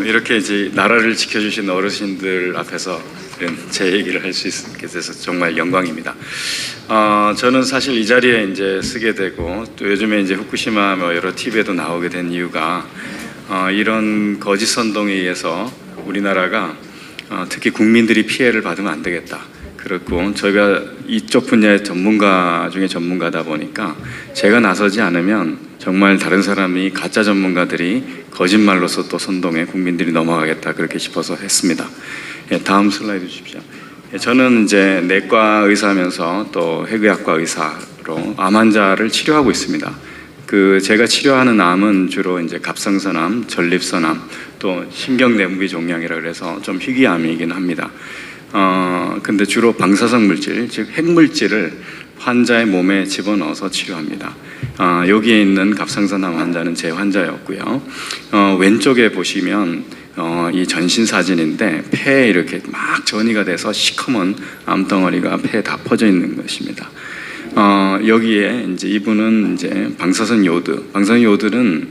이렇게 이제 나라를 지켜주신 어르신들 앞에서 제 얘기를 할 수 있게 돼서 정말 영광입니다. 저는 사실 이 자리에 이제 쓰게 되고 또 요즘에 이제 후쿠시마 뭐 여러 TV에도 나오게 된 이유가 이런 거짓 선동에 의해서 우리나라가 특히 국민들이 피해를 받으면 안 되겠다. 그렇고 저희가 이쪽 분야의 전문가 중에 전문가다 보니까 제가 나서지 않으면 정말 다른 사람이 가짜 전문가들이 거짓말로서 또 선동해 국민들이 넘어가겠다 그렇게 싶어서 했습니다. 다음 슬라이드 주십시오. 저는 이제 내과 의사면서 또 해외학과 의사로 암 환자를 치료하고 있습니다. 제가 치료하는 암은 주로 이제 갑상선암, 전립선암, 또 신경내분비 종양이라 그래서 좀 희귀암이긴 합니다. 근데 주로 방사성 물질, 즉 핵물질을 환자의 몸에 집어넣어서 치료합니다. 여기에 있는 갑상선암 환자는 제 환자였고요. 왼쪽에 보시면 이 전신 사진인데 폐에 이렇게 막 전이가 돼서 시커먼 암덩어리가 폐에 다 퍼져 있는 것입니다. 여기에 이제 이분은 이제 방사선 요드는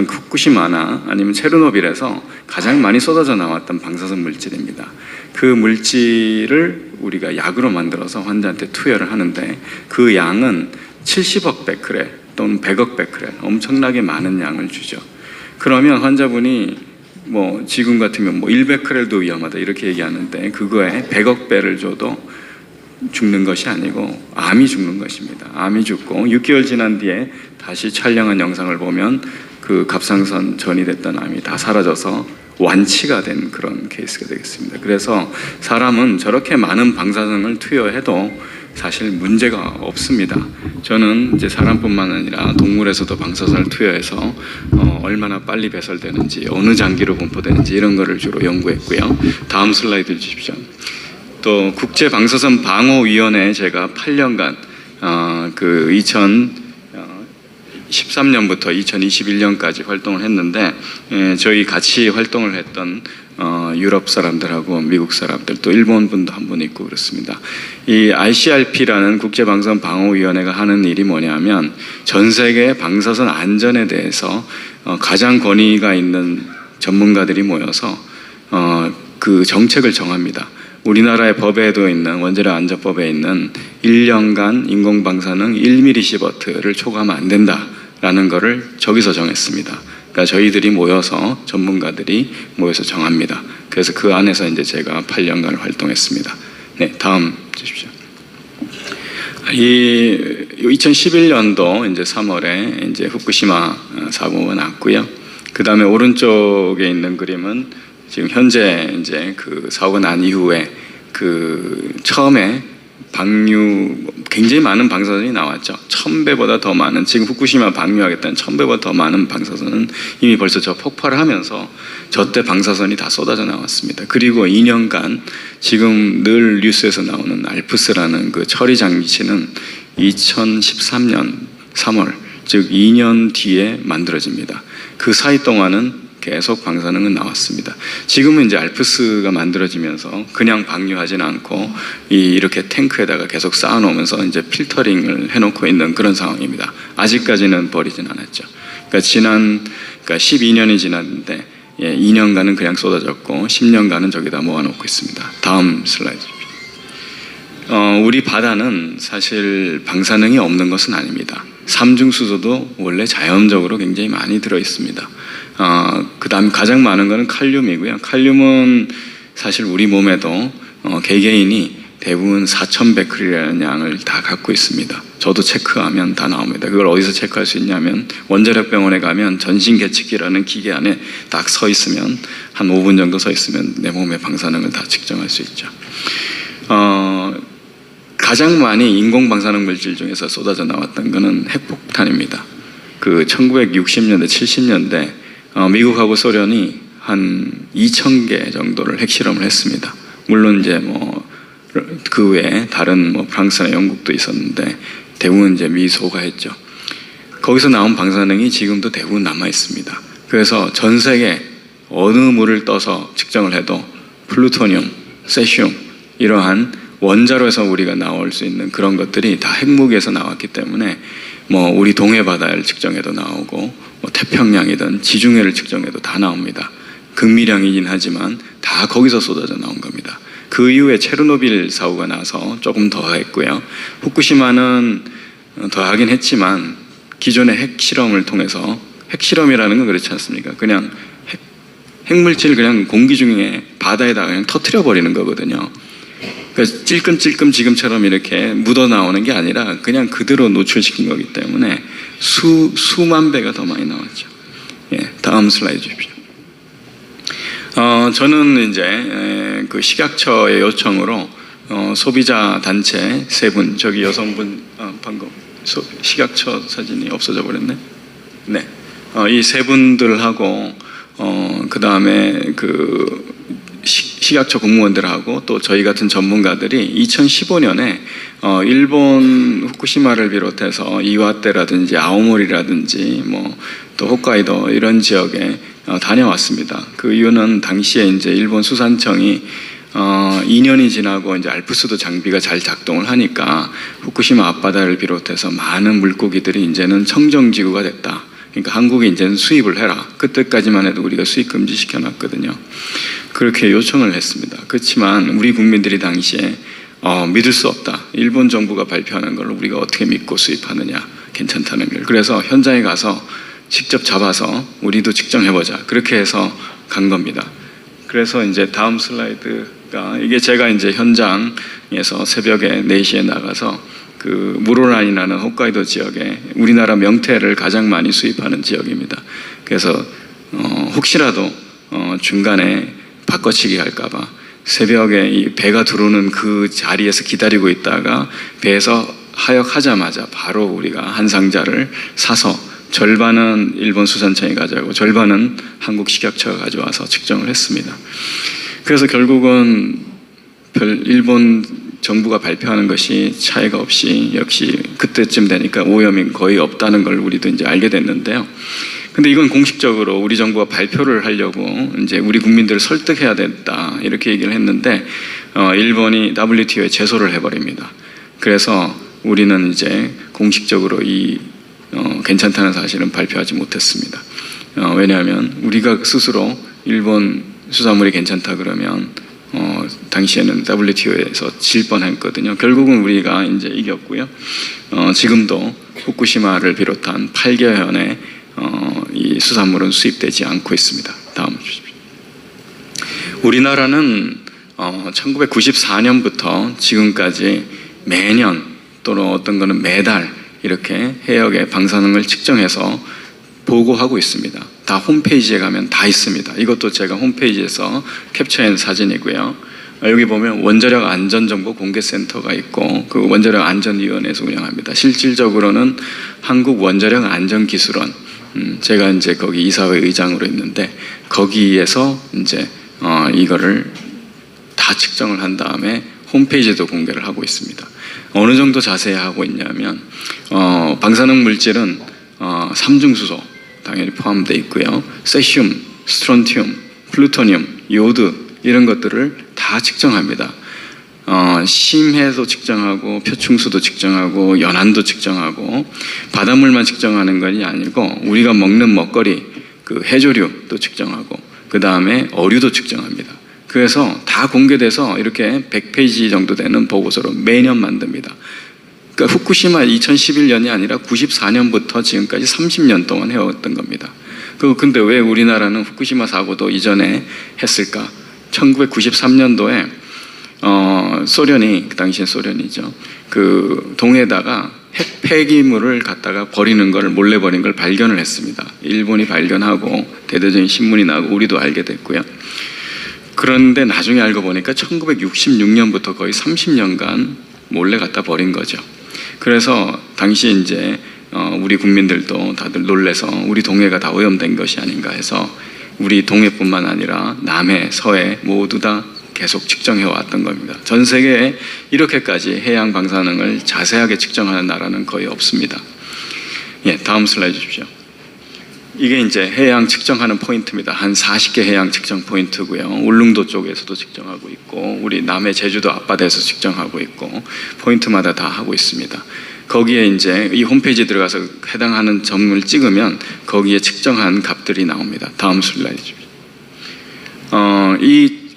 후쿠시마나 아니면 체르노빌에서 가장 많이 쏟아져 나왔던 방사선 물질입니다. 그 물질을 우리가 약으로 만들어서 환자한테 투여를 하는데 그 양은 70억 베크렐 또는 100억 베크렐 엄청나게 많은 양을 주죠. 그러면 환자분이 뭐 지금 같으면 뭐 1베크렐도 위험하다 이렇게 얘기하는데 그거에 100억 배를 줘도 죽는 것이 아니고 암이 죽는 것입니다. 암이 죽고 6개월 지난 뒤에 다시 촬영한 영상을 보면 그 갑상선 전이 됐던 암이 다 사라져서 완치가 된 그런 케이스가 되겠습니다. 그래서 사람은 저렇게 많은 방사선을 투여해도 사실 문제가 없습니다. 저는 이제 사람뿐만 아니라 동물에서도 방사선을 투여해서 얼마나 빨리 배설되는지 어느 장기로 분포되는지 이런 거를 주로 연구했고요. 다음 슬라이드 주십시오. 또 국제방사선방어위원회에 제가 8년간 2013년부터 2021년까지 활동을 했는데 저희 같이 활동을 했던 유럽 사람들하고 미국 사람들 또 일본 분도 한 분 있고 그렇습니다. 이 ICRP라는 국제방사선방어위원회가 하는 일이 뭐냐면 전 세계 방사선 안전에 대해서 가장 권위가 있는 전문가들이 모여서 그 정책을 정합니다. 우리나라의 법에도 있는 원자력 안전법에 있는 1년간 인공방사능 1mS를 초과하면 안 된다라는 거를 저기서 정했습니다. 그러니까 저희들이 모여서 전문가들이 모여서 정합니다. 그래서 그 안에서 이제 제가 8년간 활동했습니다. 네, 다음 주십시오. 2011년도 이제 3월에 이제 후쿠시마 사고가 났고요. 그 다음에 오른쪽에 있는 그림은 지금 현재 이제 그 사고가 난 이후에 처음에 굉장히 많은 방사선이 나왔죠. 1000배보다 더 많은, 지금 후쿠시마 방류하겠다는 1000배보다 더 많은 방사선은 이미 벌써 저 폭발을 하면서 저때 방사선이 다 쏟아져 나왔습니다. 그리고 2년간 지금 늘 뉴스에서 나오는 알프스라는 그 처리 장치는 2013년 3월, 즉 2년 뒤에 만들어집니다. 그 사이 동안은 계속 방사능은 나왔습니다. 지금은 이제 알프스가 만들어지면서 그냥 방류하진 않고 이렇게 탱크에다가 계속 쌓아놓으면서 이제 필터링을 해놓고 있는 그런 상황입니다. 아직까지는 버리진 않았죠. 그러니까 12년이 지났는데 2년간은 그냥 쏟아졌고 10년간은 저기다 모아놓고 있습니다. 다음 슬라이드. 우리 바다는 사실 방사능이 없는 것은 아닙니다. 삼중수소도 원래 자연적으로 굉장히 많이 들어있습니다. 그 다음 가장 많은 것은 칼륨이고요. 칼륨은 사실 우리 몸에도 개개인이 대부분 4000베크렐이라는 양을 다 갖고 있습니다. 저도 체크하면 다 나옵니다. 그걸 어디서 체크할 수 있냐면 원자력병원에 가면 전신계측기라는 기계 안에 딱 서 있으면 한 5분 정도 서 있으면 내 몸의 방사능을 다 측정할 수 있죠. 가장 많이 인공방사능 물질 중에서 쏟아져 나왔던 것은 핵폭탄입니다. 1960년대, 70년대 미국하고 소련이 한 2000개 정도를 핵실험을 했습니다. 물론 이제 그 외에 다른 프랑스나 영국도 있었는데 대부분 이제 미소가 했죠. 거기서 나온 방사능이 지금도 대부분 남아 있습니다. 그래서 전 세계 어느 물을 떠서 측정을 해도 플루토늄, 세슘 이러한 원자로에서 우리가 나올 수 있는 그런 것들이 다 핵무기에서 나왔기 때문에 우리 동해 바다를 측정해도 나오고 태평양이든 지중해를 측정해도 다 나옵니다. 극미량이긴 하지만 다 거기서 쏟아져 나온 겁니다. 그 이후에 체르노빌 사고가 나서 조금 더 했고요. 후쿠시마는 더하긴 했지만 기존의 핵실험을 통해서, 핵실험이라는 건 그렇지 않습니까? 그냥 핵물질 그냥 공기 중에 바다에다가 그냥 터트려 버리는 거거든요. 그러니까 찔끔찔끔 지금처럼 이렇게 묻어 나오는 게 아니라 그냥 그대로 노출시킨 거기 때문에 수만 배가 더 많이 나왔죠. 예, 다음 슬라이드 주십시오. 저는 이제 그 식약처의 요청으로 소비자 단체 세 분, 저기 여성분 방금 식약처 사진이 없어져 버렸네. 네, 이 세 분들하고 그 다음에 그 식약처 공무원들하고 또 저희 같은 전문가들이 2015년에 일본 후쿠시마를 비롯해서 이와떼라든지 아오모리라든지 뭐 또 홋카이도 이런 지역에 다녀왔습니다. 그 이유는 당시에 이제 일본 수산청이 2년이 지나고 이제 알프스도 장비가 잘 작동을 하니까 후쿠시마 앞바다를 비롯해서 많은 물고기들이 이제는 청정지구가 됐다. 그러니까 한국에 이제는 수입을 해라. 그때까지만 해도 우리가 수입 금지시켜 놨거든요. 그렇게 요청을 했습니다. 그렇지만 우리 국민들이 당시에 믿을 수 없다. 일본 정부가 발표하는 걸 우리가 어떻게 믿고 수입하느냐. 괜찮다는 걸. 그래서 현장에 가서 직접 잡아서 우리도 측정해보자. 그렇게 해서 간 겁니다. 그래서 이제 다음 슬라이드가 이게 제가 이제 현장에서 새벽에 4시에 나가서 그 무로란이라는 홋카이도 지역에 우리나라 명태를 가장 많이 수입하는 지역입니다. 그래서 혹시라도 중간에 바꿔치기 할까봐 새벽에 이 배가 들어오는 그 자리에서 기다리고 있다가 배에서 하역하자마자 바로 우리가 한 상자를 사서 절반은 일본 수산청이 가져가고 절반은 한국 식약처가 가져와서 측정을 했습니다. 그래서 결국은 일본 정부가 발표하는 것이 차이가 없이 역시 그때쯤 되니까 오염이 거의 없다는 걸 우리도 이제 알게 됐는데요. 근데 이건 공식적으로 우리 정부가 발표를 하려고 이제 우리 국민들을 설득해야 됐다 이렇게 얘기를 했는데 일본이 WTO에 제소를 해버립니다. 그래서 우리는 이제 공식적으로 이 괜찮다는 사실은 발표하지 못했습니다. 왜냐하면 우리가 스스로 일본 수산물이 괜찮다 그러면 당시에는 WTO에서 질 뻔했거든요. 결국은 우리가 이제 이겼고요. 지금도 후쿠시마를 비롯한 8개현의 이 수산물은 수입되지 않고 있습니다. 다음 주십시오. 우리나라는 1994년부터 지금까지 매년 또는 어떤 거는 매달 이렇게 해역의 방사능을 측정해서 보고하고 있습니다. 다 홈페이지에 가면 다 있습니다. 이것도 제가 홈페이지에서 캡처한 사진이고요. 여기 보면 원자력 안전정보 공개센터가 있고 그 원자력 안전위원회에서 운영합니다. 실질적으로는 한국 원자력 안전기술원, 제가 이제 거기 이사회 의장으로 있는데 거기에서 이제 이거를 다 측정을 한 다음에 홈페이지에도 공개를 하고 있습니다. 어느 정도 자세히 하고 있냐면 방사능 물질은 삼중수소 당연히 포함되어 있고요. 세슘, 스트론튬, 플루토늄, 요드 이런 것들을 다 측정합니다. 심해도 측정하고 표충수도 측정하고 연안도 측정하고 바닷물만 측정하는 것이 아니고 우리가 먹는 먹거리, 그 해조류도 측정하고 그 다음에 어류도 측정합니다. 그래서 다 공개돼서 이렇게 100페이지 정도 되는 보고서로 매년 만듭니다. 그러니까 후쿠시마 2011년이 아니라 94년부터 지금까지 30년 동안 해왔던 겁니다. 근데 왜 우리나라는 후쿠시마 사고도 이전에 했을까? 1993년도에 소련이, 그 당시에 소련이죠. 그 동해에다가 핵 폐기물을 갖다가 버리는 걸, 몰래 버린 걸 발견을 했습니다. 일본이 발견하고 대대적인 신문이 나고 우리도 알게 됐고요. 그런데 나중에 알고 보니까 1966년부터 거의 30년간 몰래 갖다 버린 거죠. 그래서 당시 이제 우리 국민들도 다들 놀래서 우리 동해가 다 오염된 것이 아닌가 해서 우리 동해뿐만 아니라 남해, 서해 모두 다 계속 측정해 왔던 겁니다. 전 세계에 이렇게까지 해양 방사능을 자세하게 측정하는 나라는 거의 없습니다. 예, 다음 슬라이드 주십시오. 이게 이제 해양 측정하는 포인트입니다. 한 40개 해양 측정 포인트고요. 울릉도 쪽에서도 측정하고 있고 우리 남해 제주도 앞바다에서 측정하고 있고 포인트마다 다 하고 있습니다. 거기에 이제 이 홈페이지에 들어가서 해당하는 점을 찍으면 거기에 측정한 값들이 나옵니다. 다음 슬라이드 주십시오.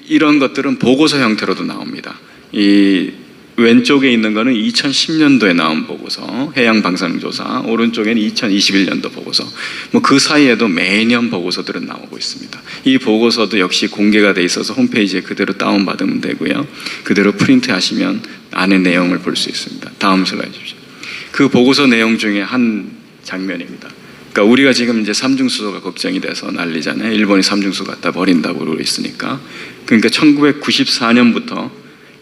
이런 것들은 보고서 형태로도 나옵니다. 이 왼쪽에 있는 거는 2010년도에 나온 보고서, 해양방사능조사, 오른쪽에는 2021년도 보고서, 뭐 그 사이에도 매년 보고서들은 나오고 있습니다. 이 보고서도 역시 공개가 돼 있어서 홈페이지에 그대로 다운받으면 되고요. 그대로 프린트 하시면 안에 내용을 볼 수 있습니다. 다음 슬라이드 주십시오. 그 보고서 내용 중에 한 장면입니다. 그러니까 우리가 지금 이제 삼중수소가 걱정이 돼서 난리잖아요. 일본이 삼중수소 갖다 버린다고 그러고 있으니까. 그러니까 1994년부터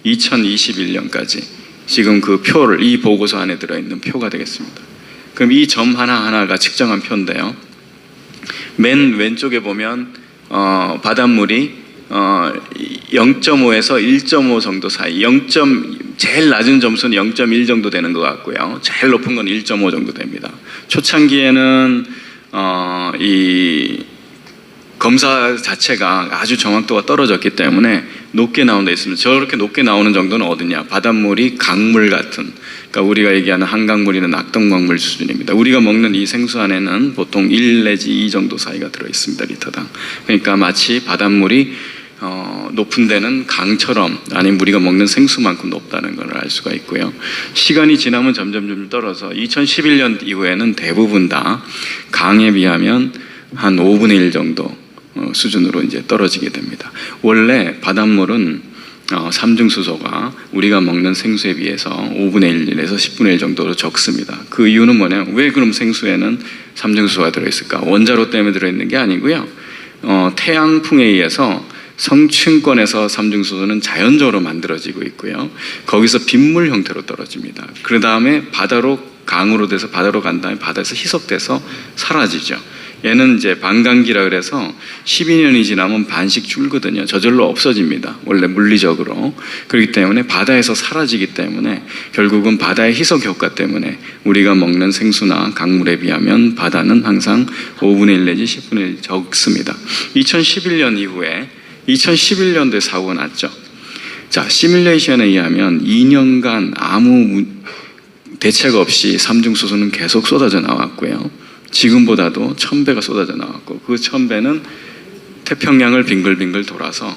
2021년까지 지금 그 표를, 이 보고서 안에 들어있는 표가 되겠습니다. 그럼 이 점 하나하나가 측정한 표인데요. 맨 왼쪽에 보면 바닷물이 0.5에서 1.5 정도 사이, 제일 낮은 점수는 0.1 정도 되는 것 같고요. 제일 높은 건 1.5 정도 됩니다. 초창기에는 이 검사 자체가 아주 정확도가 떨어졌기 때문에 높게 나온 데 있습니다. 저렇게 높게 나오는 정도는 어디냐? 바닷물이 강물 같은, 그러니까 우리가 얘기하는 한강물이나 낙동강물 수준입니다. 우리가 먹는 이 생수 안에는 보통 1 내지 2 정도 사이가 들어있습니다. 리터당. 그러니까 마치 바닷물이 높은 데는 강처럼, 아니면 우리가 먹는 생수만큼 높다는 걸 알 수가 있고요. 시간이 지나면 점점 떨어져 2011년 이후에는 대부분 다 강에 비하면 한 5분의 1 정도 수준으로 이제 떨어지게 됩니다. 원래 바닷물은 삼중수소가 우리가 먹는 생수에 비해서 5분의 1에서 10분의 1 정도로 적습니다. 그 이유는 뭐냐면, 왜 그럼 생수에는 삼중수소가 들어있을까? 원자로 때문에 들어있는 게 아니고요. 태양풍에 의해서 성층권에서 삼중수소는 자연적으로 만들어지고 있고요. 거기서 빗물 형태로 떨어집니다. 그 다음에 바다로, 강으로 돼서 바다로 간 다음에 바다에서 희석돼서 사라지죠. 얘는 이제 반강기라 그래서 12년이 지나면 반씩 줄거든요. 저절로 없어집니다. 원래 물리적으로. 그렇기 때문에 바다에서 사라지기 때문에 결국은 바다의 희석 효과 때문에 우리가 먹는 생수나 강물에 비하면 바다는 항상 5분의 1 내지 10분의 1 적습니다. 2011년 이후에 2011년도에 사고가 났죠. 자, 시뮬레이션에 의하면 2년간 아무 대책 없이 삼중수소는 계속 쏟아져 나왔고요. 지금보다도 1000배가 쏟아져 나왔고, 그 1000배는 태평양을 빙글빙글 돌아서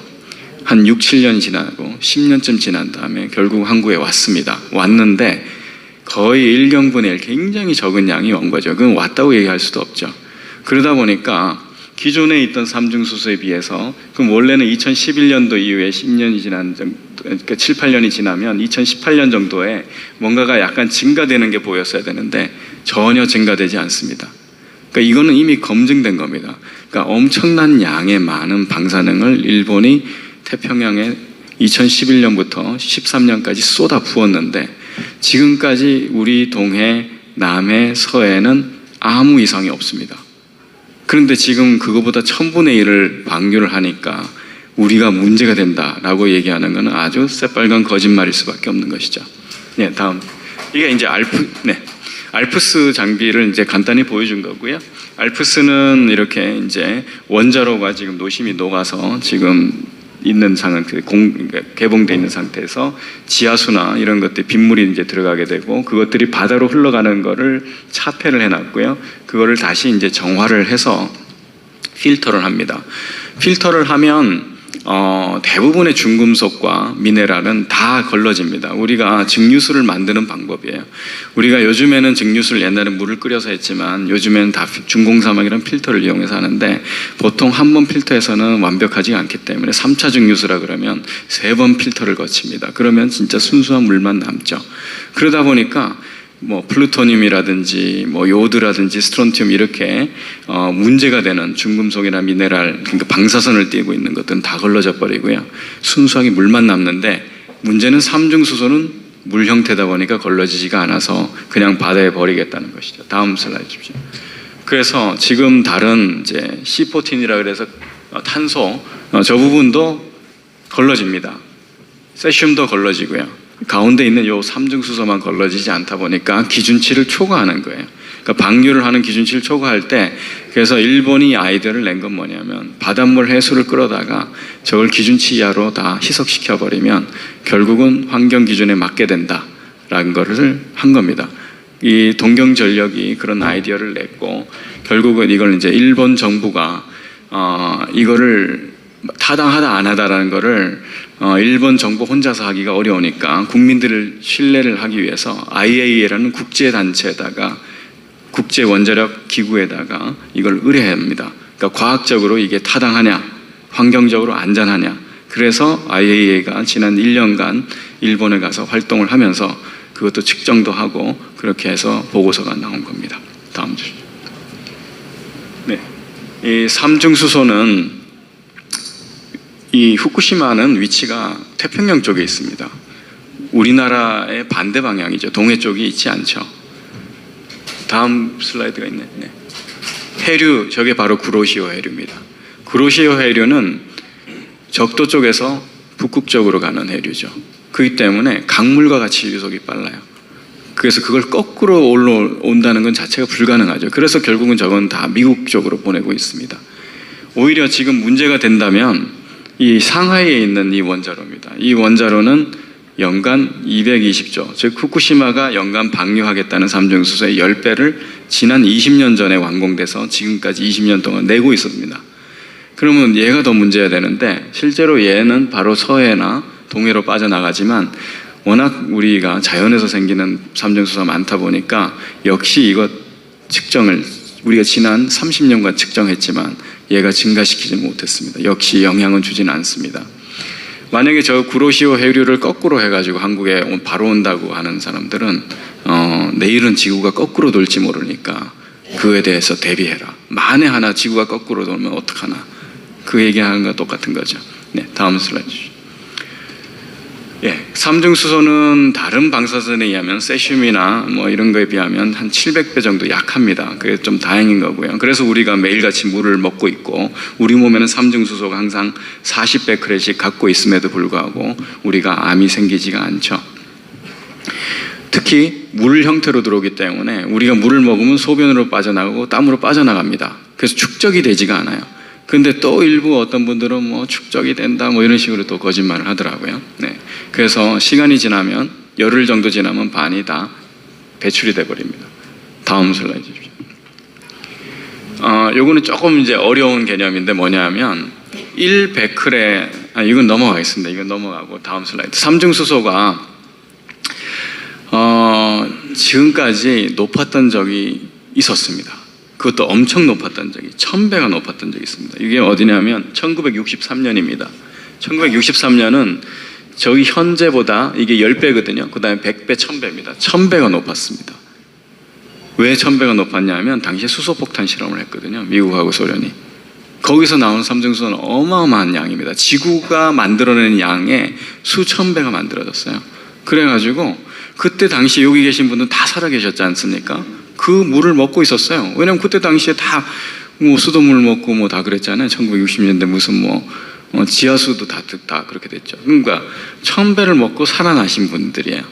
한 6, 7년 지나고 10년쯤 지난 다음에 결국 한국에 왔는데 거의 1경분의 1, 굉장히 적은 양이 온 거죠. 그건 왔다고 얘기할 수도 없죠. 그러다 보니까 기존에 있던 삼중수소에 비해서, 그럼 원래는 2011년도 이후에 10년이 지난 정도, 그러니까 7, 8년이 지나면 2018년 정도에 뭔가가 약간 증가되는 게 보였어야 되는데 전혀 증가되지 않습니다. 그러니까 이거는 이미 검증된 겁니다. 그러니까 엄청난 양의 많은 방사능을 일본이 태평양에 2011년부터 13년까지 쏟아 부었는데 지금까지 우리 동해, 남해, 서해는 아무 이상이 없습니다. 그런데 지금 그거보다 1000분의 1을 방류를 하니까 우리가 문제가 된다라고 얘기하는 것은 아주 새빨간 거짓말일 수밖에 없는 것이죠. 네, 다음. 이게 이제 알프스 장비를 이제 간단히 보여준 거고요. 알프스는 이렇게 이제 원자로가 지금 노심이 녹아서 지금 있는 상황, 개봉되어 있는 상태에서 지하수나 이런 것들, 빗물이 이제 들어가게 되고 그것들이 바다로 흘러가는 거를 차폐를 해놨고요. 그거를 다시 이제 정화를 해서 필터를 합니다. 필터를 하면 대부분의 중금속과 미네랄은 다 걸러집니다. 우리가 증류수를 만드는 방법이에요. 우리가 요즘에는 증류수를 옛날에 물을 끓여서 했지만 요즘에는 다 중공사막이라는 필터를 이용해서 하는데 보통 한 번 필터에서는 완벽하지 않기 때문에 3차 증류수라 그러면 3번 필터를 거칩니다. 그러면 진짜 순수한 물만 남죠. 그러다 보니까 뭐 플루토늄이라든지 뭐 요드라든지 스트론튬 이렇게 문제가 되는 중금속이나 미네랄, 그러니까 방사선을 띠고 있는 것들은 다 걸러져 버리고요. 순수하게 물만 남는데 문제는 삼중수소는 물 형태다 보니까 걸러지지가 않아서 그냥 바다에 버리겠다는 것이죠. 다음 슬라이드 주십시오. 그래서 지금 다른 이제 C14이라 그래서 탄소 저 부분도 걸러집니다. 세슘도 걸러지고요. 가운데 있는 요 삼중수소만 걸러지지 않다 보니까 기준치를 초과하는 거예요. 그러니까 방류를 하는 기준치를 초과할 때, 그래서 일본이 아이디어를 낸 건 뭐냐면 바닷물 해수를 끌어다가 저걸 기준치 이하로 다 희석시켜 버리면 결국은 환경 기준에 맞게 된다라는 거를 한 겁니다. 이 동경전력이 그런 아이디어를 냈고 결국은 이걸 이제 일본 정부가 이거를 타당하다 안 하다라는 거를 일본 정부 혼자서 하기가 어려우니까 국민들을 신뢰를 하기 위해서 IAEA라는 국제단체에다가 국제원자력 기구에다가 이걸 의뢰합니다. 그러니까 과학적으로 이게 타당하냐, 환경적으로 안전하냐. 그래서 IAEA가 지난 1년간 일본에 가서 활동을 하면서 그것도 측정도 하고 그렇게 해서 보고서가 나온 겁니다. 다음 주시죠. 네, 이 삼중수소는 이 후쿠시마는 위치가 태평양 쪽에 있습니다. 우리나라의 반대 방향이죠. 동해 쪽이 있지 않죠. 다음 슬라이드가 있네. 네. 해류, 저게 바로 구로시오 해류입니다. 구로시오 해류는 적도 쪽에서 북극 쪽으로 가는 해류죠. 그렇기 때문에 강물과 같이 유속이 빨라요. 그래서 그걸 거꾸로 올라온다는 건 자체가 불가능하죠. 그래서 결국은 저건 다 미국 쪽으로 보내고 있습니다. 오히려 지금 문제가 된다면 이 상하이에 있는 이 원자로입니다. 이 원자로는 연간 220조, 즉 후쿠시마가 연간 방류하겠다는 삼중수소의 10배를 지난 20년 전에 완공돼서 지금까지 20년 동안 내고 있습니다. 그러면 얘가 더 문제가 되는데 실제로 얘는 바로 서해나 동해로 빠져나가지만 워낙 우리가 자연에서 생기는 삼중수소가 많다 보니까 역시 이것 측정을 우리가 지난 30년간 측정했지만 얘가 증가시키지 못했습니다. 역시 영향은 주지는 않습니다. 만약에 저 구로시오 해류를 거꾸로 해가지고 한국에 바로 온다고 하는 사람들은 내일은 지구가 거꾸로 돌지 모르니까 그에 대해서 대비해라. 만에 하나 지구가 거꾸로 돌면 어떡하나. 그 얘기하는 거 똑같은 거죠. 네, 다음 슬라이드 주시죠. 예, 삼중수소는 다른 방사선에 의하면 세슘이나 뭐 이런 거에 비하면 한 700배 정도 약합니다. 그게 좀 다행인 거고요. 그래서 우리가 매일같이 물을 먹고 있고 우리 몸에는 삼중수소가 항상 40베크레씩 갖고 있음에도 불구하고 우리가 암이 생기지가 않죠. 특히 물 형태로 들어오기 때문에 우리가 물을 먹으면 소변으로 빠져나가고 땀으로 빠져나갑니다. 그래서 축적이 되지가 않아요. 근데 또 일부 어떤 분들은 뭐 축적이 된다 뭐 이런 식으로 또 거짓말을 하더라고요. 네. 그래서 시간이 지나면 열흘 정도 지나면 반이 다 배출이 돼 버립니다. 다음 슬라이드 주십시오. 요거는 조금 이제 어려운 개념인데 뭐냐면 1베크레 이건 넘어가겠습니다. 이건 넘어가고 다음 슬라이드. 삼중수소가 지금까지 높았던 적이 있었습니다. 그것도 엄청 높았던 적이 1000배가 높았던 적이 있습니다. 이게 어디냐면 1963년입니다. 1963년은 저기 현재보다 이게 10배거든요. 그 다음에 100배, 1000배입니다. 1000배가 높았습니다. 왜 1000배가 높았냐면 당시에 수소폭탄 실험을 했거든요. 미국하고 소련이. 거기서 나온 삼중수소는 어마어마한 양입니다. 지구가 만들어낸 양의 수천 배가 만들어졌어요. 그래가지고 그때 당시 여기 계신 분들 다 살아계셨지 않습니까? 그 물을 먹고 있었어요. 왜냐면 그때 당시에 다 뭐 수돗물 먹고 뭐 다 그랬잖아요. 1960년대 무슨 뭐 지하수도 다 그렇게 됐죠. 그러니까 1000배를 먹고 살아나신 분들이에요.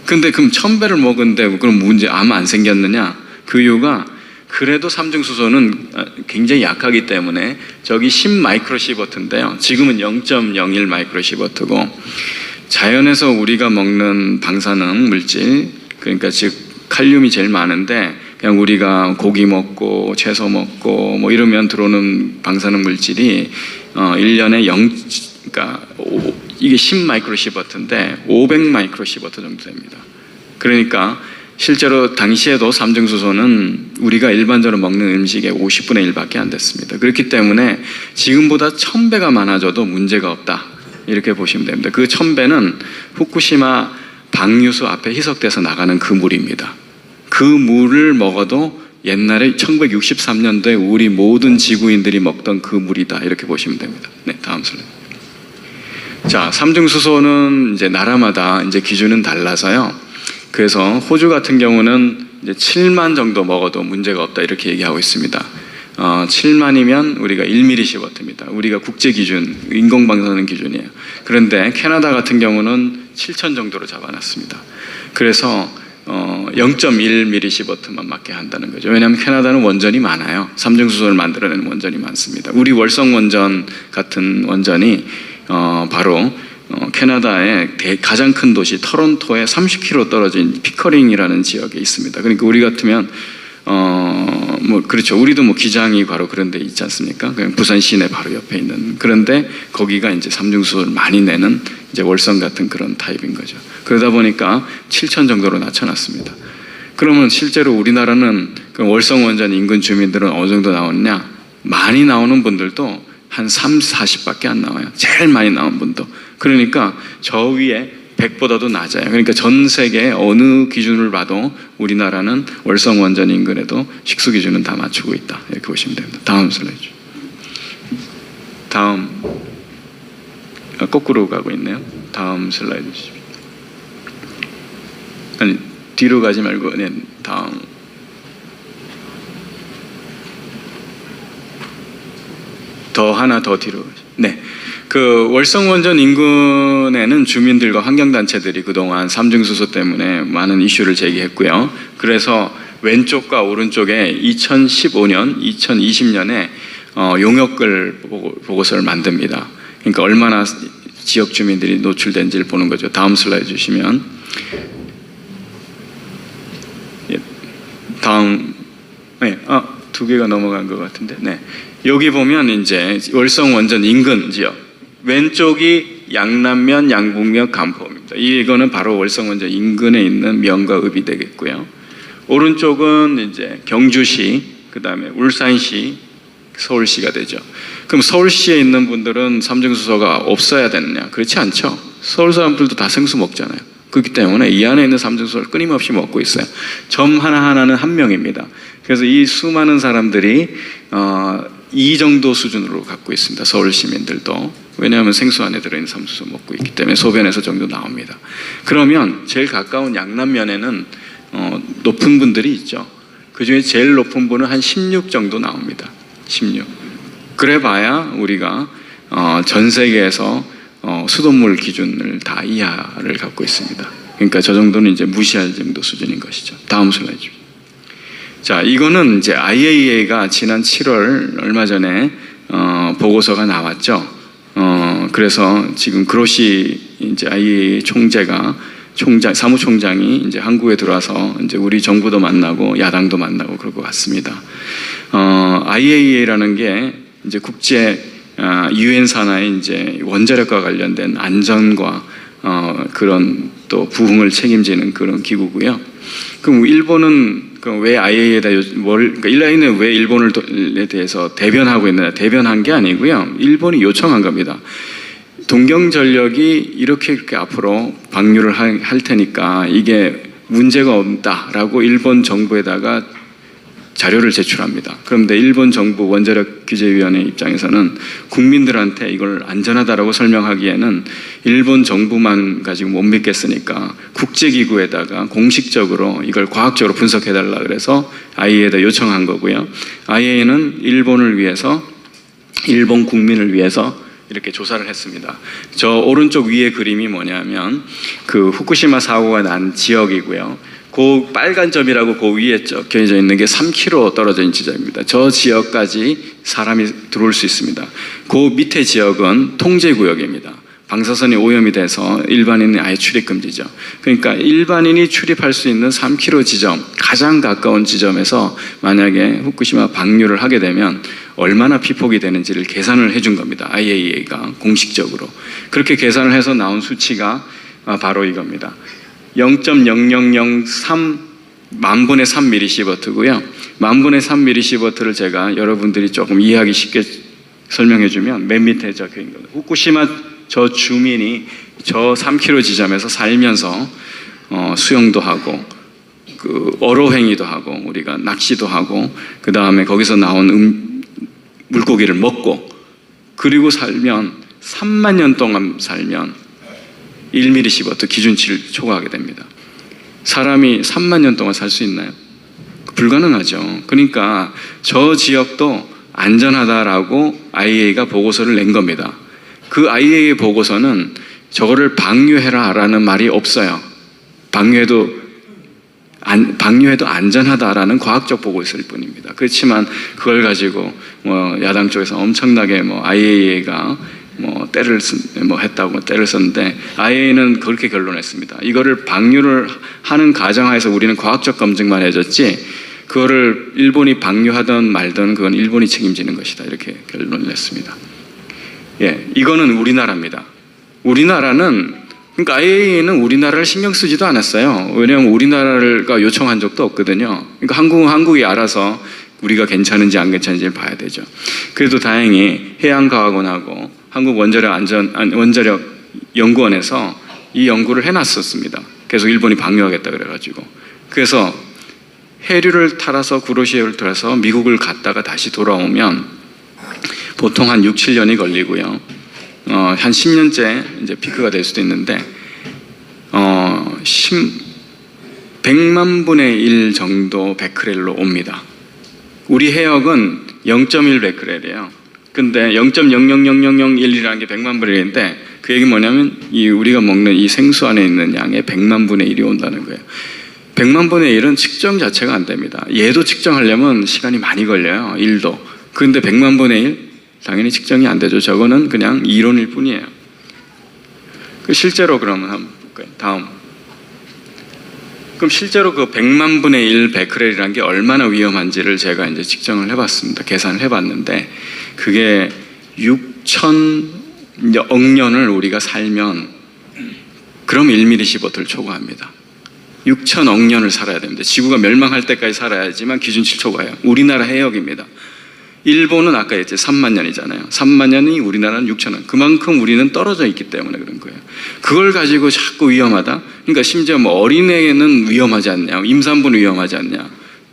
근데 그럼 1000배를 먹은데 그럼 문제 암 안 생겼느냐? 그 이유가 그래도 삼중수소는 굉장히 약하기 때문에 저기 10 마이크로시버트인데요. 지금은 0.01 마이크로시버트고 자연에서 우리가 먹는 방사능 물질 그러니까 즉 칼륨이 제일 많은데 그냥 우리가 고기 먹고 채소 먹고 뭐 이러면 들어오는 방사능 물질이 1년에 그러니까 이게 10 마이크로시버트인데 500 마이크로시버트 정도 됩니다. 그러니까 실제로 당시에도 삼중수소는 우리가 일반적으로 먹는 음식의 50분의 1밖에 안 됐습니다. 그렇기 때문에 지금보다 1000배가 많아져도 문제가 없다. 이렇게 보시면 됩니다. 그 1000배는 후쿠시마 방류수 앞에 희석돼서 나가는 그 물입니다. 그 물을 먹어도 옛날에 1963년도에 우리 모든 지구인들이 먹던 그 물이다. 이렇게 보시면 됩니다. 네, 다음 슬라이드. 자, 삼중수소는 이제 나라마다 이제 기준은 달라서요. 그래서 호주 같은 경우는 이제 7만 정도 먹어도 문제가 없다. 이렇게 얘기하고 있습니다. 7만이면 우리가 1mS입니다. 우리가 국제 기준, 인공방사능 기준이에요. 그런데 캐나다 같은 경우는 7천 정도로 잡아놨습니다. 그래서 0.1mS만 맞게 한다는 거죠. 왜냐하면 캐나다는 원전이 많아요. 삼중수소를 만들어내는 원전이 많습니다. 우리 월성 원전 같은 원전이 바로 캐나다의 가장 큰 도시 토론토에 30km 떨어진 피커링이라는 지역에 있습니다. 그러니까 우리 같으면 그렇죠. 우리도 뭐 기장이 바로 그런 데 있지 않습니까? 그냥 부산 시내 바로 옆에 있는. 그런데 거기가 이제 삼중수소를 많이 내는 이제 월성 같은 그런 타입인 거죠. 그러다 보니까 7천 정도로 낮춰놨습니다. 그러면 실제로 우리나라는 그 월성 원전 인근 주민들은 어느 정도 나오느냐? 많이 나오는 분들도 한 3, 40밖에 안 나와요. 제일 많이 나온 분도. 그러니까 저 위에 100보다도 낮아요. 그러니까 전 세계 어느 기준을 봐도 우리나라는 월성 원전 인근에도 식수 기준은 다 맞추고 있다. 이렇게 보시면 됩니다. 다음 슬라이드. 다음. 거꾸로 가고 있네요. 다음 슬라이드 주십시오. 아니, 뒤로 가지 말고, 네, 다음. 하나 더 뒤로. 네. 그 월성 원전 인근에는 주민들과 환경단체들이 그동안 삼중수소 때문에 많은 이슈를 제기했고요. 그래서 왼쪽과 오른쪽에 2015년, 2020년에 용역을 보고서를 만듭니다. 그러니까 얼마나 지역 주민들이 노출된지를 보는 거죠. 다음 슬라이드 주시면. 다음. 네. 두 개가 넘어간 것 같은데. 네. 여기 보면 이제 월성 원전 인근 지역. 왼쪽이 양남면, 양북면, 간포입니다. 이거는 바로 월성 원전 인근에 있는 면과 읍이 되겠고요. 오른쪽은 이제 경주시, 그 다음에 울산시, 서울시가 되죠. 그럼 서울시에 있는 분들은 삼중수소가 없어야 되느냐? 그렇지 않죠. 서울 사람들도 다 생수 먹잖아요. 그렇기 때문에 이 안에 있는 삼중수소를 끊임없이 먹고 있어요. 점 하나하나는 한 명입니다. 그래서 이 수많은 사람들이 이 정도 수준으로 갖고 있습니다. 서울 시민들도. 왜냐하면 생수 안에 들어있는 삼중수소 먹고 있기 때문에 소변에서 정도 나옵니다. 그러면 제일 가까운 양남면에는 높은 분들이 있죠. 그 중에 제일 높은 분은 한 16 정도 나옵니다. 16. 그래 봐야 우리가 전 세계에서 수돗물 기준을 다 이하를 갖고 있습니다. 그러니까 저 정도는 이제 무시할 정도 수준인 것이죠. 다음 슬라이드. 자, 이거는 이제 IAEA가 지난 7월 얼마 전에 보고서가 나왔죠. 그래서 지금 그로시 이제 IAEA 사무총장이 이제 한국에 들어와서 이제 우리 정부도 만나고 야당도 만나고 그럴 것 같습니다. IAEA라는 게 이제 국제 유엔 산하의 이제 원자력과 관련된 안전과 그런 또 부흥을 책임지는 그런 기구고요. 그럼 일본은 왜 IAEA에다 그러니까 일본은 왜 일본에 대해서 대변하고 있느냐? 대변한 게 아니고요. 일본이 요청한 겁니다. 동경전력이 이렇게 앞으로 방류를 할 테니까 이게 문제가 없다라고 일본 정부에다가 자료를 제출합니다. 그런데 일본 정부 원자력규제위원회 입장에서는 국민들한테 이걸 안전하다라고 설명하기에는 일본 정부만 가지고 못 믿겠으니까 국제기구에다가 공식적으로 이걸 과학적으로 분석해달라 그래서 IAEA에다 요청한 거고요. IAEA는 일본을 위해서, 일본 국민을 위해서 이렇게 조사를 했습니다. 저 오른쪽 위에 그림이 뭐냐면 그 후쿠시마 사고가 난 지역이고요. 그 빨간 점이라고 그 위에 적혀져 있는 게 3km 떨어져 있는 지점입니다. 저 지역까지 사람이 들어올 수 있습니다. 그 밑에 지역은 통제구역입니다. 방사선이 오염이 돼서 일반인이 아예 출입 금지죠. 그러니까 일반인이 출입할 수 있는 3km 지점, 가장 가까운 지점에서 만약에 후쿠시마 방류를 하게 되면 얼마나 피폭이 되는지를 계산을 해준 겁니다. IAEA가 공식적으로. 그렇게 계산을 해서 나온 수치가 바로 이겁니다. 0.0003 만분의 3mS고요. 만분의 3mS를 제가 여러분들이 조금 이해하기 쉽게 설명해주면 맨 밑에 적혀 있는 겁니다. 후쿠시마 저 주민이 저 3km 지점에서 살면서 수영도 하고 그 어로행위도 하고 우리가 낚시도 하고 그 다음에 거기서 나온 물고기를 먹고 그리고 살면 3만 년 동안 살면 1mS 기준치를 초과하게 됩니다. 사람이 3만 년 동안 살 수 있나요? 불가능하죠. 그러니까 저 지역도 안전하다라고 IAEA가 보고서를 낸 겁니다. 그 IAEA 보고서는 저거를 방류해라라는 말이 없어요. 방류해도 안전하다라는 과학적 보고서일 뿐입니다. 그렇지만 그걸 가지고 야당 쪽에서 엄청나게 IAEA가 때를 했다고 때를 썼는데 IAEA는 그렇게 결론했습니다. 이거를 방류를 하는 가정하에서 우리는 과학적 검증만 해줬지 그거를 일본이 방류하든 말든 그건 일본이 책임지는 것이다. 이렇게 결론을 냈습니다. 예, 이거는 우리나라입니다. 우리나라는 그러니까 IAEA는 우리나라를 신경 쓰지도 않았어요. 왜냐하면 우리나라가 요청한 적도 없거든요. 그러니까 한국이 알아서 우리가 괜찮은지 안 괜찮은지를 봐야 되죠. 그래도 다행히 해양과학원하고 한국원자력연구원에서 이 연구를 해놨었습니다. 계속 일본이 방류하겠다 그래가지고. 그래서 해류를 타라서 구로시에를 타서 미국을 갔다가 다시 돌아오면 보통 한 6, 7년이 걸리고요. 한 10년째 이제 피크가 될 수도 있는데 100만 분의 1 정도 베크렐로 옵니다. 우리 해역은 0.1 베크렐이에요. 근데 0.00001이라는 게 100만 분의 1인데 그 얘기는 뭐냐면 우리가 먹는 이 생수 안에 있는 양의 100만 분의 1이 온다는 거예요. 100만 분의 1은 측정 자체가 안 됩니다. 얘도 측정하려면 시간이 많이 걸려요. 1도. 그런데 100만 분의 1? 당연히 측정이 안 되죠. 저거는 그냥 이론일 뿐이에요. 실제로 그러면 한번 볼까요? 다음. 그럼 실제로 그 100만 분의 1 베크렐이라는 게 얼마나 위험한지를 제가 이제 측정을 해봤습니다. 계산을 해봤는데 그게 6천억 년을 우리가 살면 그럼 1mS를 초과합니다. 6천억 년을 살아야 됩니다. 지구가 멸망할 때까지 살아야지만 기준치를 초과해요. 우리나라 해역입니다. 일본은 아까 했지 3만 년이잖아요. 3만 년이 우리나라는 6천억. 그만큼 우리는 떨어져 있기 때문에 그런 거예요. 그걸 가지고 자꾸 위험하다? 그러니까 심지어 뭐 어린애는 위험하지 않냐, 임산부는 위험하지 않냐.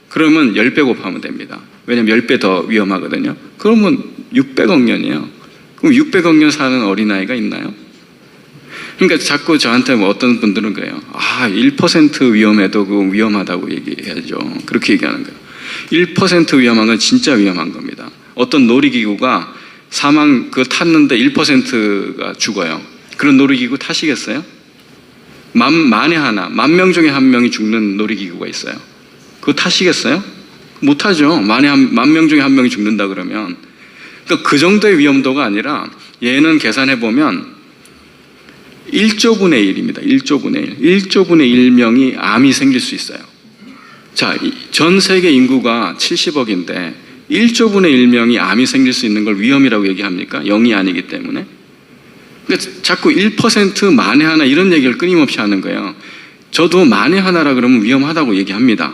그러면 10배 곱하면 됩니다. 왜냐면 10배 더 위험하거든요. 그러면 600억 년이에요. 그럼 600억 년 사는 어린아이가 있나요? 그러니까 자꾸 저한테 뭐 어떤 분들은 그래요. 1% 위험해도 그거 위험하다고 얘기해야죠. 그렇게 얘기하는 거예요. 1% 위험한 건 진짜 위험한 겁니다. 어떤 놀이기구가 그거 탔는데 1%가 죽어요. 그런 놀이기구 타시겠어요? 만에 하나, 10,000명 중에 1명이 죽는 놀이기구가 있어요. 그거 타시겠어요? 못 타죠. 10,000명 중에 1명이 죽는다 그러면. 그러니까 그 정도의 위험도가 아니라 얘는 계산해보면 1조 분의 1입니다. 1조 분의 1. 1조 분의 1명이 암이 생길 수 있어요. 자, 전 세계 인구가 70억인데 1조 분의 1명이 암이 생길 수 있는 걸 위험이라고 얘기합니까? 0이 아니기 때문에. 그러니까 자꾸 1% 만에 하나 이런 얘기를 끊임없이 하는 거예요. 저도 만에 하나라 그러면 위험하다고 얘기합니다.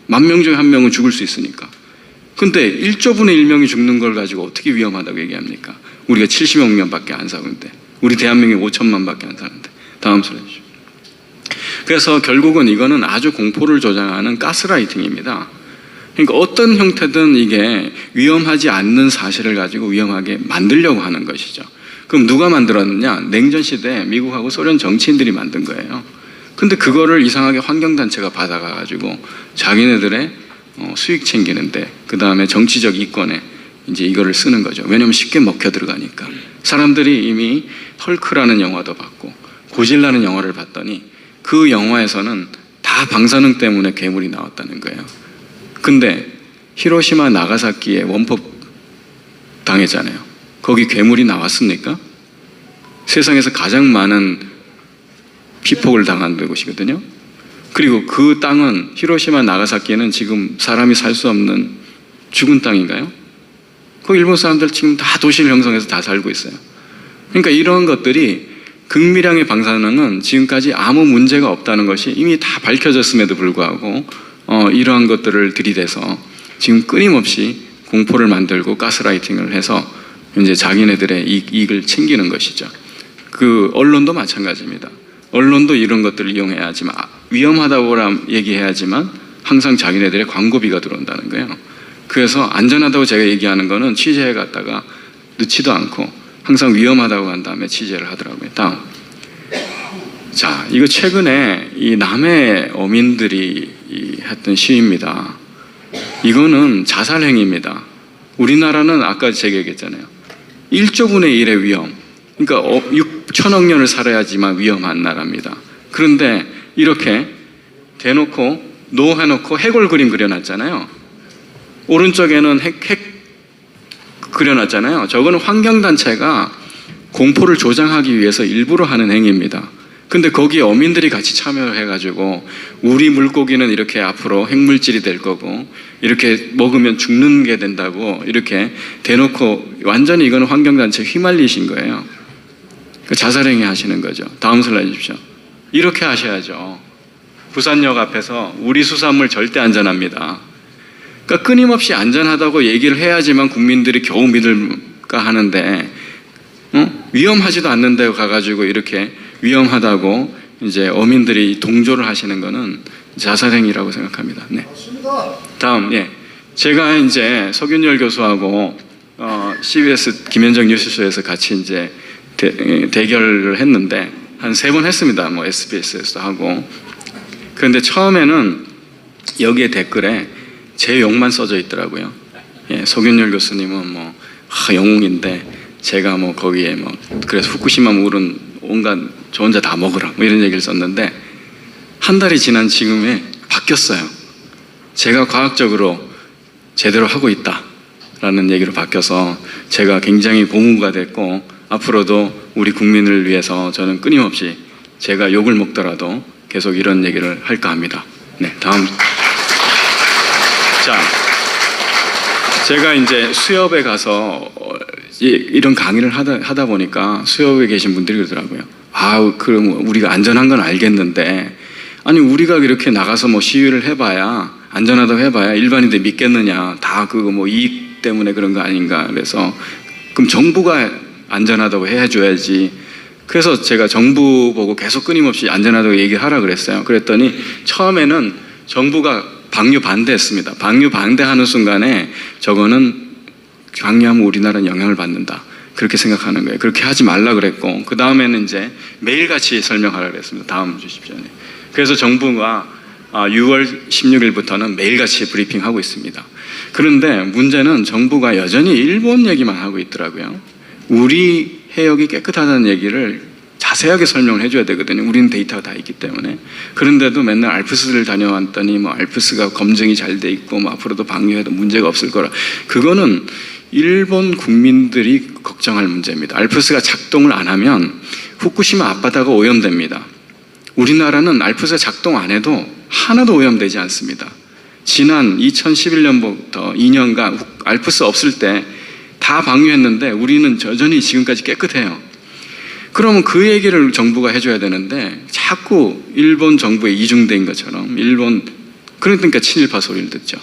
10,000명 중에 1명은 죽을 수 있으니까. 근데 1조 분의 1명이 죽는 걸 가지고 어떻게 위험하다고 얘기합니까? 우리가 70억 명밖에 안 사는데, 우리 대한민국이 5천만밖에 안 사는데. 다음 슬라이드. 그래서 결국은 이거는 아주 공포를 조장하는 가스라이팅입니다. 그러니까 어떤 형태든 이게 위험하지 않는 사실을 가지고 위험하게 만들려고 하는 것이죠. 그럼 누가 만들었느냐? 냉전 시대에 미국하고 소련 정치인들이 만든 거예요. 근데 그거를 이상하게 환경단체가 받아가지고 자기네들의 수익 챙기는데, 그 다음에 정치적 이권에 이제 이거를 쓰는 거죠. 왜냐면 쉽게 먹혀 들어가니까. 사람들이 이미 헐크라는 영화도 봤고 고질라는 영화를 봤더니 그 영화에서는 다 방사능 때문에 괴물이 나왔다는 거예요. 근데 히로시마 나가사키에 원폭 당했잖아요. 거기 괴물이 나왔습니까? 세상에서 가장 많은 피폭을 당한 곳이거든요. 그리고 그 땅은, 히로시마 나가사키에는 지금 사람이 살 수 없는 죽은 땅인가요? 그 일본 사람들 지금 다 도시를 형성해서 다 살고 있어요. 그러니까 이런 것들이, 극미량의 방사능은 지금까지 아무 문제가 없다는 것이 이미 다 밝혀졌음에도 불구하고 이러한 것들을 들이대서 지금 끊임없이 공포를 만들고 가스라이팅을 해서 이제 자기네들의 이익을 챙기는 것이죠. 그 언론도 마찬가지입니다. 언론도 이런 것들을 이용해야지만, 위험하다고 얘기해야지만 항상 자기네들의 광고비가 들어온다는 거예요. 그래서 안전하다고 제가 얘기하는 거는 취재해 갔다가 넣지도 않고 항상 위험하다고 한 다음에 취재를 하더라고요. 다음. 자, 이거 최근에 이 남해 어민들이 했던 시위입니다. 이거는 자살행위입니다. 우리나라는 아까 제가 얘기했잖아요. 1조 분의 1의 위험. 그러니까 6천억 년을 살아야지만 위험한 나라입니다. 그런데 이렇게 대놓고 노해놓고 해골 그림 그려놨잖아요. 오른쪽에는 핵 그려놨잖아요. 저거는 환경단체가 공포를 조장하기 위해서 일부러 하는 행위입니다. 근데 거기에 어민들이 같이 참여해가지고 우리 물고기는 이렇게 앞으로 핵물질이 될 거고 이렇게 먹으면 죽는 게 된다고 이렇게 대놓고 완전히 이거는 환경단체에 휘말리신 거예요. 그 자살행위 하시는 거죠. 다음 슬라이드 주십시오. 이렇게 하셔야죠. 부산역 앞에서 우리 수산물 절대 안전합니다. 그러니까 끊임없이 안전하다고 얘기를 해야지만 국민들이 겨우 믿을까 하는데 위험하지도 않는 데 가가지고 이렇게 위험하다고 이제 어민들이 동조를 하시는 거는 자살행위라고 생각합니다. 네. 다음, 예. 제가 이제 석윤열 교수하고 CBS 김현정 뉴스쇼에서 같이 이제 대결을 했는데 한 3번 했습니다. 뭐 SBS에서도 하고. 그런데 처음에는 여기에 댓글에 제 욕만 써져 있더라고요. 예, 석윤열 교수님은 뭐 영웅인데 제가 뭐 거기에 뭐 그래서 후쿠시마 물은 온갖 저 혼자 다 먹으라 뭐 이런 얘기를 썼는데 한 달이 지난 지금에 바뀌었어요. 제가 과학적으로 제대로 하고 있다라는 얘기로 바뀌어서 제가 굉장히 고무가 됐고 앞으로도 우리 국민을 위해서 저는 끊임없이 제가 욕을 먹더라도 계속 이런 얘기를 할까 합니다. 네, 다음. 자, 제가 이제 수협에 가서 이런 강의를 하다 보니까 수협에 계신 분들이 그러더라고요. 아, 그럼 우리가 안전한 건 알겠는데, 아니 우리가 이렇게 나가서 뭐 시위를 해봐야 안전하다고 해봐야 일반인들 믿겠느냐? 다 그거 뭐 이익 때문에 그런 거 아닌가? 그래서 그럼 정부가 안전하다고 해줘야지. 그래서 제가 정부 보고 계속 끊임없이 안전하다고 얘기하라 그랬어요. 그랬더니 처음에는 정부가 방류 반대했습니다. 방류 반대하는 순간에 저거는 방류하면 우리나라는 영향을 받는다. 그렇게 생각하는 거예요. 그렇게 하지 말라 그랬고 그 다음에는 이제 매일같이 설명하라 그랬습니다. 다음 주십시오. 그래서 정부가 6월 16일부터는 매일같이 브리핑하고 있습니다. 그런데 문제는 정부가 여전히 일본 얘기만 하고 있더라고요. 우리 해역이 깨끗하다는 얘기를 자세하게 설명을 해줘야 되거든요. 우리는 데이터가 다 있기 때문에. 그런데도 맨날 알프스를 다녀왔더니 뭐 알프스가 검증이 잘 돼 있고 뭐 앞으로도 방류해도 문제가 없을 거라. 그거는 일본 국민들이 걱정할 문제입니다. 알프스가 작동을 안 하면 후쿠시마 앞바다가 오염됩니다. 우리나라는 알프스가 작동 안 해도 하나도 오염되지 않습니다. 지난 2011년부터 2년간 알프스 없을 때 다 방류했는데 우리는 여전히 지금까지 깨끗해요. 그러면 그 얘기를 정부가 해줘야 되는데 자꾸 일본 정부에 이중된 것처럼 일본 그러니까 친일파 소리를 듣죠.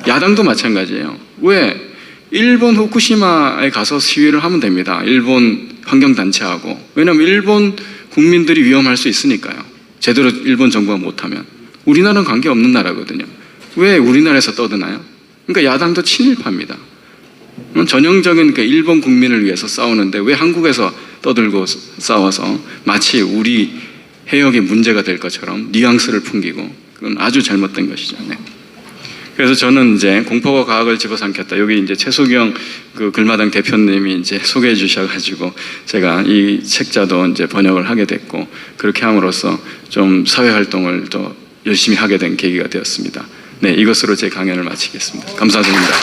야당도 마찬가지예요. 왜? 일본 후쿠시마에 가서 시위를 하면 됩니다. 일본 환경단체하고. 왜냐하면 일본 국민들이 위험할 수 있으니까요. 제대로 일본 정부가 못하면. 우리나라는 관계없는 나라거든요. 왜 우리나라에서 떠드나요? 그러니까 야당도 친일파입니다. 전형적인 일본 국민을 위해서 싸우는데 왜 한국에서 떠들고 싸워서 마치 우리 해역이 문제가 될 것처럼 뉘앙스를 풍기고 그건 아주 잘못된 것이죠. 네. 그래서 저는 이제 공포와 과학을 집어삼켰다. 여기 이제 최소경 그 글마당 대표님이 이제 소개해 주셔가지고 제가 이 책자도 이제 번역을 하게 됐고 그렇게 함으로써 좀 사회 활동을 더 열심히 하게 된 계기가 되었습니다. 네, 이것으로 제 강연을 마치겠습니다. 감사드립니다.